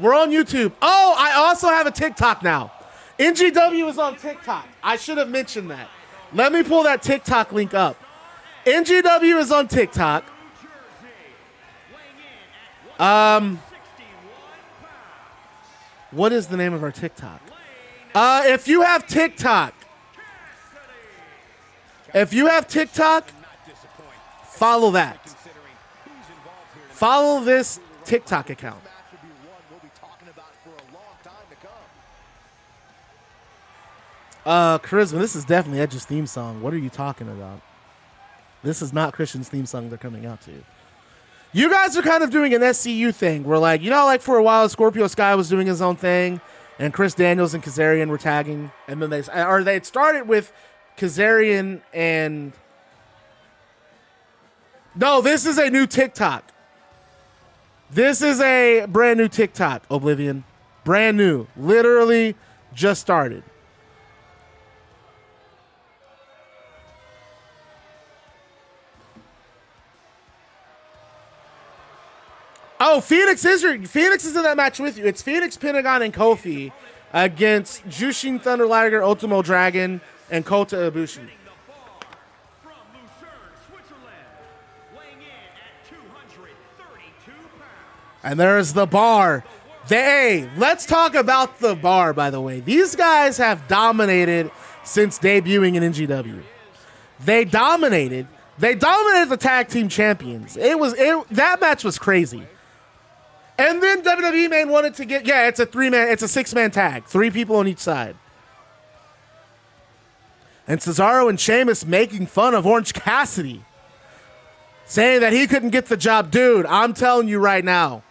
we're on YouTube. Oh, I also have a TikTok now. NGW is on TikTok. I should have mentioned that. Let me pull that TikTok link up. NGW is on TikTok. What is the name of our TikTok? If you have TikTok, follow that. Follow this TikTok account. Charisma, this is definitely Edge's theme song. What are you talking about? This is not Christian's theme song they're coming out to. You guys are kind of doing an SCU thing where, like for a while, Scorpio Sky was doing his own thing, and Chris Daniels and Kazarian were tagging, and then they had started with Kazarian and... No, this is a new TikTok. This is a brand new TikTok, Oblivion. Brand new. Literally just started. Oh, Phoenix is in that match with you. It's Phoenix, Pentagon, and Kofi against Jushin Thunder Liger, Ultimo Dragon, and Kota Ibushi. From Lucerne, Switzerland, weighing in at 232 pounds. And there's the bar. Hey, let's talk about the bar, by the way. These guys have dominated since debuting in NGW. They dominated the tag team champions. That match was crazy. And then WWE main wanted to get, it's a 6-man tag. 3 people on each side. And Cesaro and Sheamus making fun of Orange Cassidy, saying that he couldn't get the job. Dude, I'm telling you right now,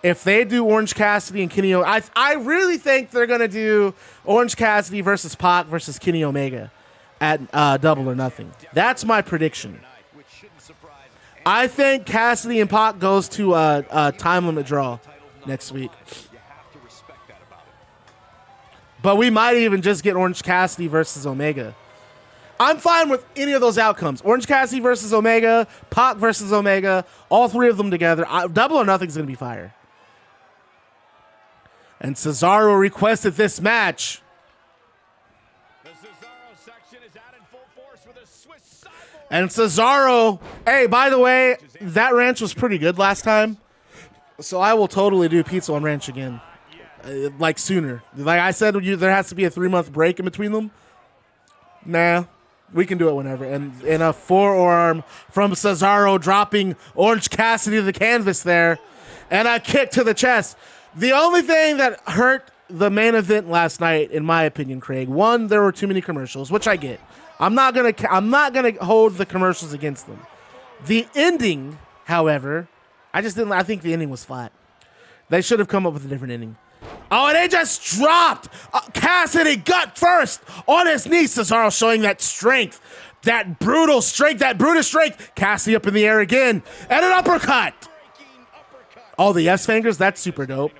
if they do Orange Cassidy and Kenny Omega, I really think they're going to do Orange Cassidy versus Pac versus Kenny Omega at Double or Nothing. That's my prediction. I think Cassidy and Pac goes to a time limit draw next week. But we might even just get Orange Cassidy versus Omega. I'm fine with any of those outcomes. Orange Cassidy versus Omega, Pac versus Omega, all 3 of them together. Double or Nothing is going to be fire. And Cesaro requested this match. The Cesaro section is out in full force with a Swiss cyborg. And Cesaro, hey, by the way, that ranch was pretty good last time. So I will totally do Pizza on Ranch again. Like sooner. Like I said, there has to be a 3-month break in between them. Nah, we can do it whenever. And in a forearm from Cesaro, dropping Orange Cassidy to the canvas there. And a kick to the chest. The only thing that hurt the main event last night, in my opinion, Craig, one, there were too many commercials, which I get. I'm not gonna hold the commercials against them. The ending, however, I think the ending was flat. They should have come up with a different ending. Oh, and they just dropped Cassidy gut first on his knee. Cesaro showing that strength, that brutal strength, that brutish strength. Cassidy up in the air again, and an uppercut. Oh, the S fingers, that's super dope.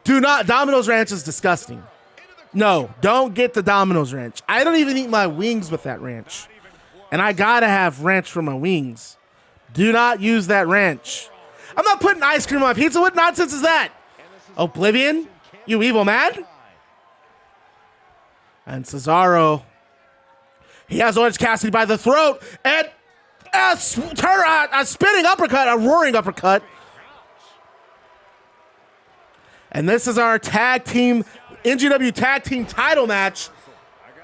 Do not, Domino's Ranch is disgusting. No, don't get the Domino's Ranch. I don't even eat my wings with that ranch. And I gotta have ranch for my wings. Do not use that ranch. I'm not putting ice cream on my pizza. What nonsense is that? Oblivion? You evil man? And Cesaro, he has Orange Cassidy by the throat, and a spinning uppercut, a roaring uppercut. And this is our tag team, NGW Tag Team title match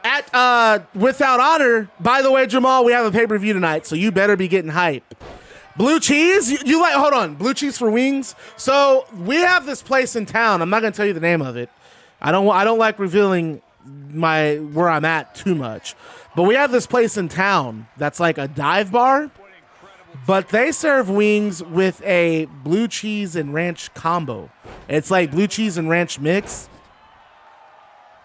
at Without Honor. By the way, Jamal, we have a pay-per-view tonight, so you better be getting hype. Blue cheese? You like, hold on, blue cheese for wings? So we have this place in town. I'm not going to tell you the name of it. I don't like revealing where I'm at too much. But we have this place in town that's like a dive bar, but they serve wings with a blue cheese and ranch combo. It's like blue cheese and ranch mix.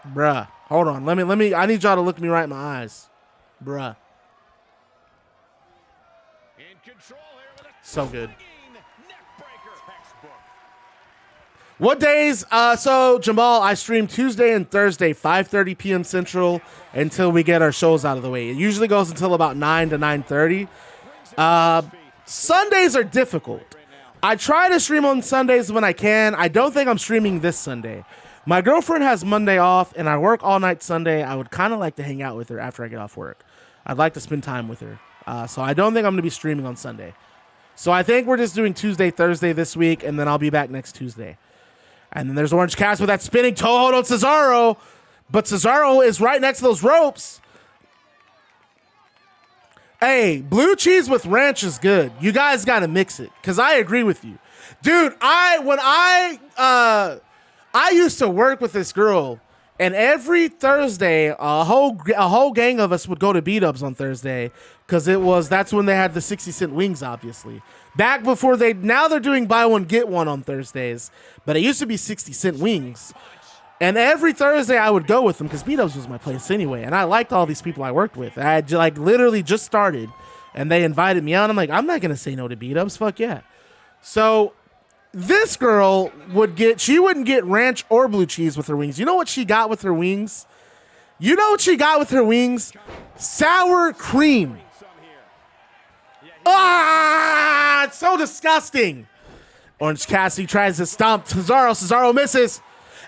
Bruh, hold on. I need y'all to look me right in my eyes. Bruh. So good. What days? So Jamal, I stream Tuesday and Thursday, 5:30 p.m. Central, until we get our shows out of the way. It usually goes until about 9 to 9:30. Sundays are difficult. I try to stream on Sundays when I can. I don't think I'm streaming this Sunday. My girlfriend has Monday off, and I work all night Sunday. I would kind of like to hang out with her after I get off work. I'd like to spend time with her. So I don't think I'm going to be streaming on Sunday. So I think we're just doing Tuesday, Thursday this week, and then I'll be back next Tuesday. And then there's Orange Cassidy with that spinning toe hold on Cesaro. But Cesaro is right next to those ropes. Hey, blue cheese with ranch is good. You guys got to mix it, because I agree with you. Dude, I used to work with this girl, and every Thursday, a whole gang of us would go to B-Dubs on Thursday, because that's when they had the 60-cent wings, obviously. Back before now they're doing buy one, get one on Thursdays, but it used to be 60-cent wings. And every Thursday I would go with them, because B-Dubs was my place anyway, and I liked all these people I worked with. I had literally just started, and they invited me out. I'm like, I'm not going to say no to B-Dubs, fuck yeah. So this girl she wouldn't get ranch or blue cheese with her wings. You know what she got with her wings? Sour cream. Ah, it's so disgusting. Orange Cassidy tries to stomp Cesaro. Cesaro misses.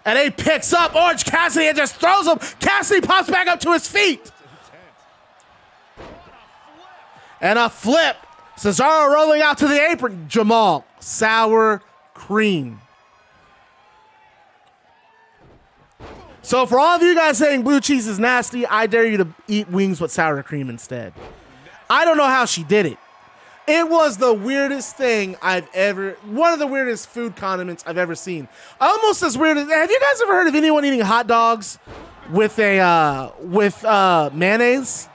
And he picks up Orange Cassidy and just throws him. Cassidy pops back up to his feet. And a flip. Cesaro rolling out to the apron. Jamal, sour cream. So for all of you guys saying blue cheese is nasty, I dare you to eat wings with sour cream instead. I don't know how she did it. It was the weirdest thing one of the weirdest food condiments I've ever seen. Almost as weird as, have you guys ever heard of anyone eating hot dogs with mayonnaise?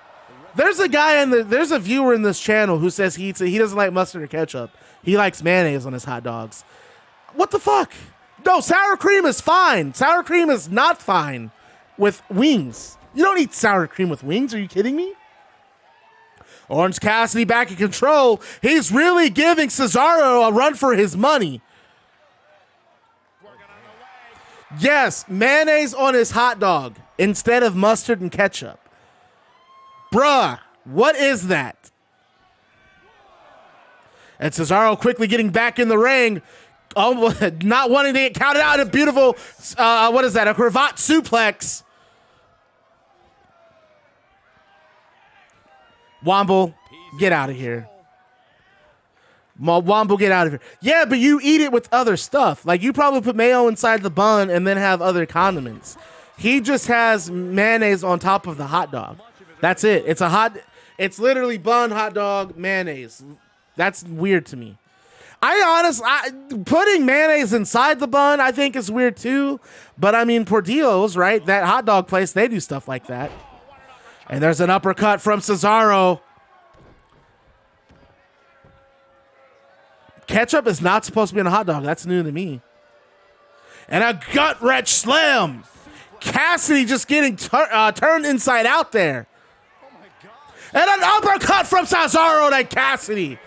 There's a viewer in this channel who says he doesn't like mustard or ketchup. He likes mayonnaise on his hot dogs. What the fuck? No, sour cream is fine. Sour cream is not fine with wings. You don't eat sour cream with wings. Are you kidding me? Orange Cassidy back in control. He's really giving Cesaro a run for his money. Yes, mayonnaise on his hot dog instead of mustard and ketchup. Bruh, what is that? And Cesaro quickly getting back in the ring. Not wanting to get counted out. A beautiful, what is that? A cravat suplex. Womble, get out of here. Womble, get out of here. Yeah, but you eat it with other stuff. Like, you probably put mayo inside the bun and then have other condiments. He just has mayonnaise on top of the hot dog. That's it. It's literally bun, hot dog, mayonnaise. That's weird to me. Putting mayonnaise inside the bun, I think is weird too. But I mean, Portillo's, right? That hot dog place, they do stuff like that. And there's an uppercut from Cesaro. Ketchup is not supposed to be in a hot dog. That's new to me. And a gut wrench slam. Cassidy just getting turned inside out there. And an uppercut from Cesaro to Cassidy.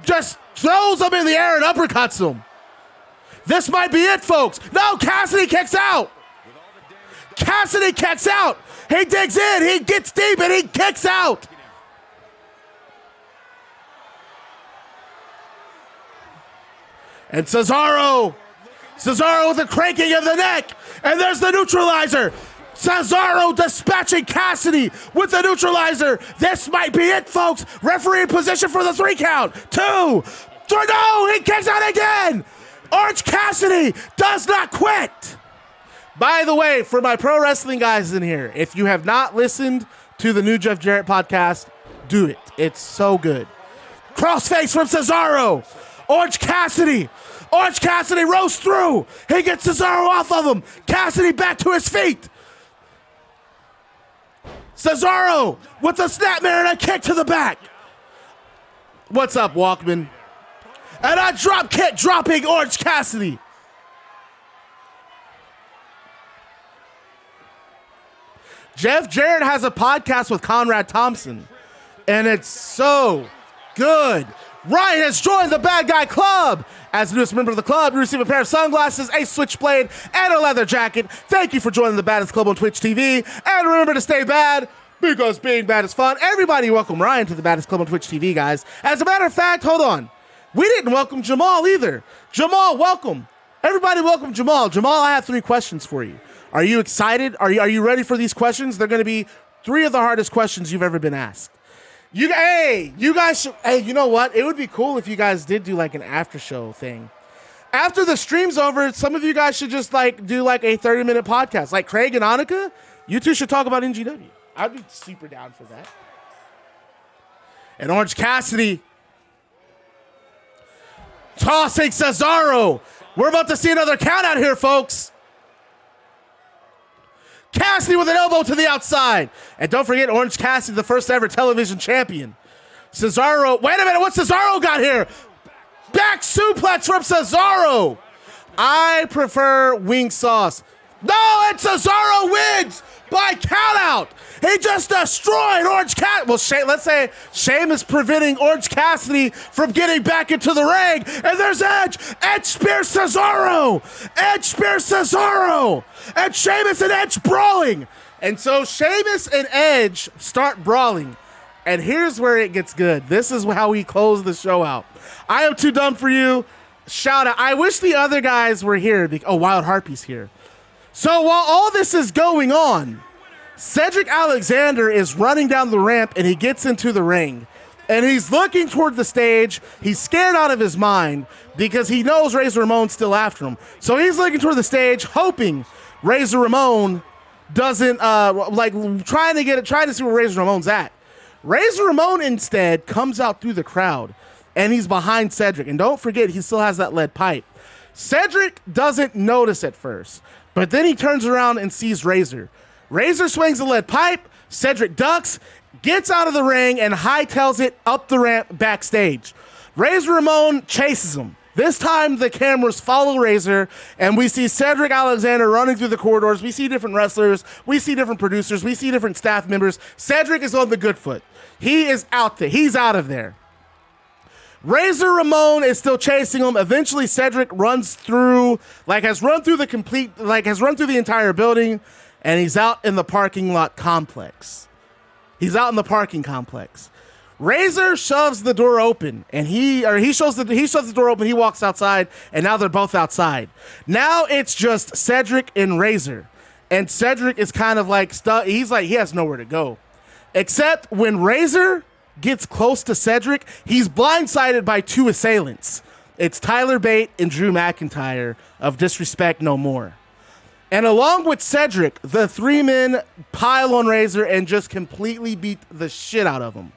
Just throws him in the air and uppercuts him. This might be it, folks. No, Cassidy kicks out. Cassidy kicks out. He digs in. He gets deep and he kicks out. And Cesaro with a cranking of the neck. And there's the neutralizer. Cesaro dispatching Cassidy with the neutralizer. This might be it, folks. Referee in position for the 3 count. 2, 3. No, he kicks out again. Orange Cassidy does not quit. By the way, for my pro wrestling guys in here, if you have not listened to the new Jeff Jarrett podcast, do it. It's so good. Crossface from Cesaro. Orange Cassidy rolls through. He gets Cesaro off of him. Cassidy back to his feet. Cesaro with a snapmare and a kick to the back. What's up, Walkman? And a drop kick dropping Orange Cassidy. Jeff Jarrett has a podcast with Conrad Thompson, and it's so good. Ryan has joined the Bad Guy Club. As the newest member of the club, you receive a pair of sunglasses, a switchblade, and a leather jacket. Thank you for joining the Baddest Club on Twitch TV. And remember to stay bad, because being bad is fun. Everybody welcome Ryan to the Baddest Club on Twitch TV, guys. As a matter of fact, hold on. We didn't welcome Jamal either. Jamal, welcome. Everybody welcome Jamal. Jamal, I have 3 questions for you. Are you excited? Are you ready for these questions? They're going to be 3 of the hardest questions you've ever been asked. You guys should, you know what? It would be cool if you guys did do like an after show thing. After the stream's over, some of you guys should just like do like a 30-minute podcast. Like Craig and Annika, you two should talk about NGW. I'd be super down for that. And Orange Cassidy tossing Cesaro. We're about to see another count out here, folks. Cassidy with an elbow to the outside. And don't forget, Orange Cassidy, the first ever television champion. Cesaro, wait a minute, what's Cesaro got here? Back suplex from Cesaro. I prefer wing sauce. No, and Cesaro wins. by countout. He just destroyed Orange Cassidy. Well, let's say Sheamus preventing Orange Cassidy from getting back into the ring. And there's Edge. Edge spears Cesaro. Edge spears Cesaro. And Sheamus and Edge brawling. And so Sheamus and Edge start brawling. And here's where it gets good. This is how we close the show out. I am too dumb for you. Shout out. I wish the other guys were here. Oh, Wild Harpy's here. So while all this is going on, Cedric Alexander is running down the ramp and he gets into the ring. And he's looking toward the stage. He's scared out of his mind because he knows Razor Ramon's still after him. So he's looking toward the stage, hoping Razor Ramon doesn't, trying to see where Razor Ramon's at. Razor Ramon instead comes out through the crowd and he's behind Cedric. And don't forget, he still has that lead pipe. Cedric doesn't notice at first, but then he turns around and sees Razor. Razor swings the lead pipe. Cedric ducks, gets out of the ring, and hightails it up the ramp backstage. Razor Ramon chases him. This time, the cameras follow Razor, and we see Cedric Alexander running through the corridors. We see different wrestlers. We see different producers. We see different staff members. Cedric is on the good foot. He is out there. He's out of there. Razor Ramon is still chasing him. Eventually, Cedric has run through the entire building, and he's out in the parking lot complex. He's out in the parking complex. Razor shoves the door open, and he shoves the door open. He walks outside, and now they're both outside. Now it's just Cedric and Razor, and Cedric is kind of like stuck. He's like he has nowhere to go, except when Razor gets close to Cedric, he's blindsided by two assailants. It's Tyler Bate and Drew McIntyre of Disrespect No More. And along with Cedric, the three men pile on Razor and just completely beat the shit out of him.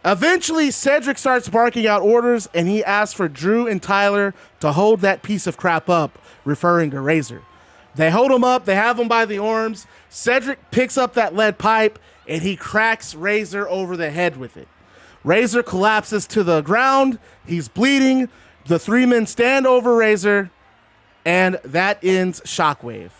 Eventually, Cedric starts barking out orders, and he asks for Drew and Tyler to hold that piece of crap up, referring to Razor. They hold him up. They have him by the arms. Cedric picks up that lead pipe, and he cracks Razor over the head with it. Razor collapses to the ground. He's bleeding. The three men stand over Razor, and that ends Shockwave.